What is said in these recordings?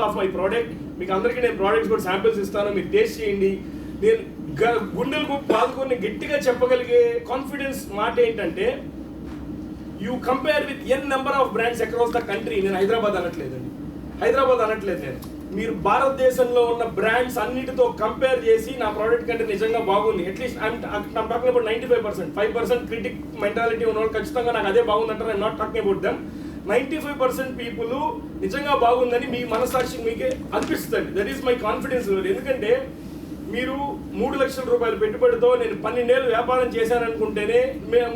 Of my product. మీకు అందరికీ నేను ప్రోడక్ట్స్ కూడా శాంపిల్స్ ఇస్తాను, మీరు టేస్ట్ చేయండి. నేను గుండెలకు బాదుకొని గట్టిగా చెప్పగలిగే కాన్ఫిడెన్స్ మాట ఏంటంటే, you compare with N number of brands across the country. నేను హైదరాబాద్ అనట్లేదు, నేను మీరు భారతదేశంలో ఉన్న బ్రాండ్స్ అన్నిటితో కంపేర్ చేసి నా ప్రోడక్ట్ కంటే నిజంగా బాగుంది. At least I'm talking about 95%. 5% critic mentality ఉన్న వాళ్ళు ఖచ్చితంగా నాకు అదే బాగుందంటారు. I'm not talking about them. 95% people నిజంగా బాగుందని మీ మనసాక్షి మీకే అనిపిస్తుంది. That is my confidence. ఎందుకంటే మీరు 3 లక్షల రూపాయలు పెట్టుబడితో నేను 12 ఏళ్ళు వ్యాపారం చేశాను అనుకుంటేనే,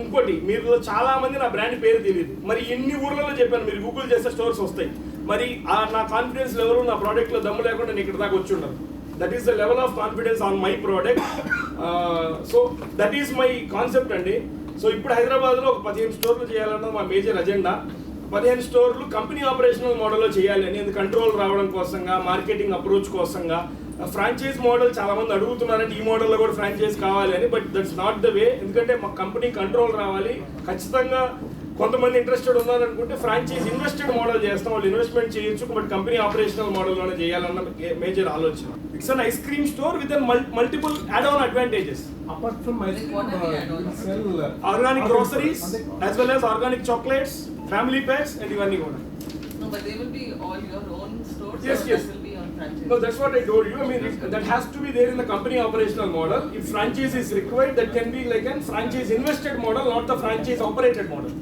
ఇంకోటి మీరు చాలా మంది నా బ్రాండ్ పేరు తెలియదు. మరి ఎన్ని ఊర్లలో చెప్పాను, మీరు గూగుల్ చేస్తే స్టోర్స్ వస్తాయి. మరి నా కాన్ఫిడెన్స్ లెవెల్ నా ప్రోడక్ట్లో దమ్ము లేకుండా నేను ఇక్కడ దాకా వచ్చి ఉండను. That is the level of confidence on my product. So that is my concept అండి. సో ఇప్పుడు హైదరాబాద్లో ఒక 15 స్టోర్లు చేయాలన్నది మా మేజర్ అజెండా. 15 స్టోర్లు కంపెనీ ఆపరేషనల్ మోడల్లో చేయాలి అని, కంట్రోల్ రావడం కోసంగా, మార్కెటింగ్ అప్రోచ్ కోసంగా. ఫ్రాంచైజ్ మోడల్ చాలా మంది అడుగుతున్నారంటే ఈ మోడల్లో కూడా ఫ్రాంచైజ్ కావాలి అని. But that's not the way. ఎందుకంటే మా కంపెనీ కంట్రోల్ రావాలి. ఖచ్చితంగా కొంతమంది ఇంట్రెస్టెడ్ ఉన్నారనుకుంటే ఫ్రాంచైజ్ ఇన్వెస్టెడ్ మోడల్ చేస్తాం, వాళ్ళు ఇన్వెస్ట్మెంట్ చేయొచ్చు. బట్ కంపెనీ ఆపరేషనల్ మోడల్లోనే చేయాలన్న మేజర్ ఆలోచన. It's an ice cream store with multiple add on advantages. Apart from ice cream, you sell organic groceries as well as organic chocolates, family packs, and ఇవన్నీ కూడా. No, but they will be all your own stores. Yes, or yes. That will be on franchise. No, that's what I told you. I mean, that has to be there in the company operational model. If franchise is required, that can be like a franchise invested model, not the franchise operated model.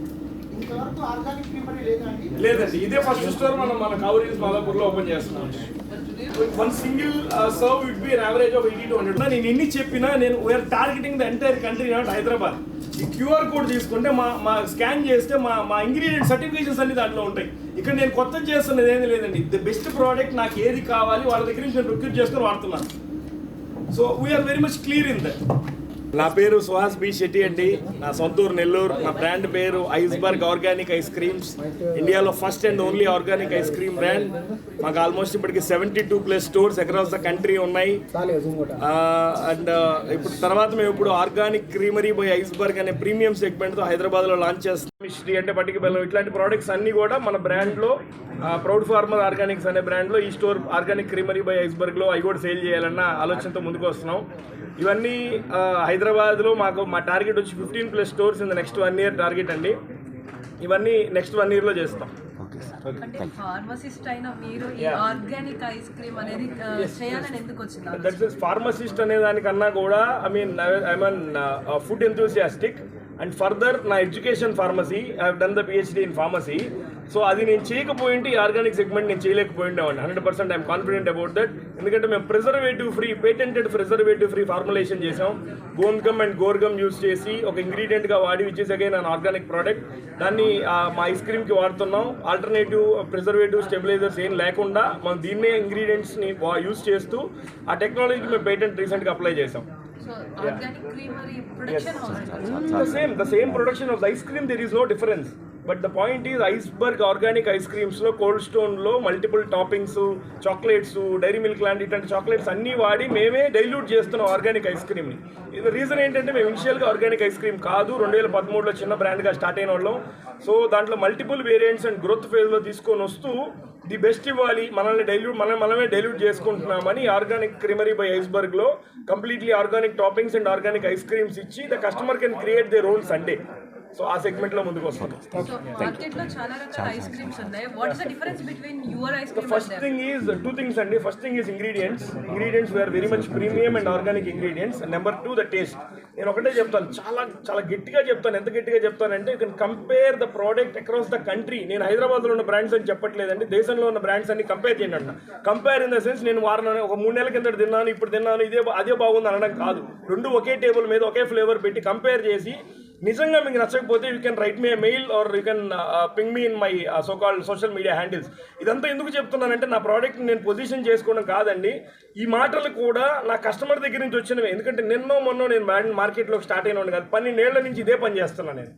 ఇంతవరకు organic creamery లేదండి. లేదండి, ఇదే first store మన కావరీస్ మాదాపూర్లో open చేస్తున్నాం. But today, one single serve would be an average of 80 to 100. నేను ఎన్ని చెప్పినా నేను we are targeting the entire country, not Hyderabad. ఈ క్యూఆర్ కోడ్ తీసుకుంటే మా స్కాన్ చేస్తే మా ఇంగ్రీడియంట్ సర్టిఫికేషన్స్ అన్ని దాంట్లో ఉంటాయి. ఇక్కడ నేను కొత్త చేస్తున్నది ఏమీ లేదండి. ద బెస్ట్ ప్రోడక్ట్ నాకు ఏది కావాలి వాళ్ళ దగ్గర నుంచి నేను ప్రొక్యూర్ చేసుకొని వాడుతున్నాను. So we are very much clear in that. నా పేరు సుహాస్ బి శెట్టి అండి. నా సొంతూరు నెల్లూరు. నా బ్రాండ్ పేరు ఐస్బర్గ్ ఆర్గానిక్ ఐస్ క్రీమ్స్. ఇండియాలో first and only organic ice cream brand. మాకు ఆల్మోస్ట్ ఇప్పటికి 72+ స్టోర్స్ అక్రాస్ ద కంట్రీ ఉన్నాయి. అండ్ ఇప్పుడు తర్వాత మేము ఇప్పుడు ఆర్గానిక్ క్రీమరీ బై ఐస్బర్గ్ అనే ప్రీమియం సెగ్మెంట్తో హైదరాబాద్లో లాంచ్ చేస్తాం. మిస్ట్రీ అంటే పట్టిక బెల్లం ఇట్లాంటి ప్రోడక్ట్స్ అన్నీ కూడా మన బ్రాండ్లో, ప్రౌడ్ ఫార్మర్ ఆర్గానిక్స్ అనే బ్రాండ్లో ఈ స్టోర్ ఆర్గానిక్ క్రీమరీ బై ఐస్బర్గ్లో అవి కూడా సేల్ చేయాలన్న ఆలోచనతో ముందుకు వస్తున్నాం. ఇవన్నీ హైదరాబాద్లో మా టార్గెట్ వచ్చి 15+ stores in the next 1 year target అండి. ఇవన్నీ నెక్స్ట్ 1 yearలో చేస్తాం. అంటే ఫార్మసిస్ట్ అయిన మీరు ఈ ఆర్గానిక్ ఐస్ క్రీమ్ అనేది చేయాలని ఎందుకు వచ్చింది? దట్స్ ఫార్మసిస్ట్ అనే దానికన్నా కూడా I mean food enthusiastic and further నా education pharmacy. I have done the PhD in pharmacy. So అది నేను చేయకపోయింటే ఈ ఆర్గానిక్ సెగ్మెంట్ నేను చేయలేకపోయిండేవాడిని. 100% ఐఎమ్ కాన్ఫిడెంట్ అబౌట్ దట్. ఎందుకంటే మేము preservative free, patented preservative free formulation చేసాం. గోంద్గమ్ అండ్ గోర్గమ్ యూజ్ చేసి ఒక ఇంగ్రీడియంట్గా వాడి, which is again an organic product. దాన్ని మా ఐస్ క్రీమ్కి వాడుతున్నాం. ఆల్టర్నేటివ్ ప్రిజర్వేటివ్ స్టెబిలైజర్స్ ఏం లేకుండా మనం దీన్నే ఇంగ్రీడియంట్స్ని యూజ్ చేస్తూ ఆ టెక్నాలజీకి మేము పేటెంట్ రీసెంట్గా అప్లై చేసాం. So organic creamery production The same production of the ice cream, there is no difference. But the point is, Iceberg organic ice క్రీమ్స్లో కోల్డ్ స్టోన్లో multiple toppings, chocolates, dairy milk లాంటి ఇట్లాంటి చాక్లెట్స్ అన్నీ వాడి మేమే dilute చేస్తున్నాం organic ice క్రీమ్ని. ఇది రీజన్ ఏంటంటే మేము ఇనిషియల్గా ఆర్గానిక్ ఐస్ క్రీమ్ కాదు, 2013లో చిన్న బ్రాండ్గా స్టార్ట్ అయిన వాళ్ళం. సో దాంట్లో మల్టిపుల్ వేరియంట్స్ అండ్ గ్రోత్ ఫేజ్లో తీసుకొని వస్తూ ది బెస్ట్ ఇవ్వాలి, మనమే డైల్యూట్ చేసుకుంటున్నామని ఆర్గానిక్ క్రీమరీ బై ఐస్బర్గ్లో completely organic toppings and organic ice creams ఇచ్చి the customer can create their own sundae. So ఆ సెగ్మెంట్లో ముందుకు వస్తాం. మార్కెట్లో చాలా రకాల ఐస్ క్రీమ్స్ ఉన్నాయి. What is the difference between your ice cream? First thing is 2 things అండి. First thing is ingredients were very much premium and organic ingredients. Number 2 the taste. నేను ఒకటే చెప్తాను, చాలా గట్టిగా చెప్తాను. ఎంత గట్టిగా చెప్తానంటే you can compare the product across the country. నేను హైదరాబాద్లో ఉన్న బ్రాండ్స్ అని చెప్పట్లేదండి, దేశంలో ఉన్న బ్రాండ్స్ అన్ని కంపేర్ చేయండి అంట. కంపేర్ ఇన్ ద సెన్స్ నేను ఒక 3 నెలల కింద తిన్నాను, ఇప్పుడు తిన్నాను, అదే బాగుంది అనడం కాదు. రెండు ఒకే టేబుల్ మీద ఒకే ఫ్లేవర్ పెట్టి కంపేర్ చేసి నిజంగా మీకు నచ్చకపోతే you can write me a mail or you can ping me in my so called social media handles. ఇదంతా ఎందుకు చెప్తున్నానంటే నా ప్రోడక్ట్ని నేను పొజిషన్ చేసుకోవడం కాదండి. ఈ మాటలు కూడా నా కస్టమర్ దగ్గర నుంచి వచ్చినవి. ఎందుకంటే మొన్న నేను మార్కెట్లోకి స్టార్ట్ అయిన కాదు, 12 ఏళ్ల నుంచి ఇదే పని చేస్తున్నాను నేను.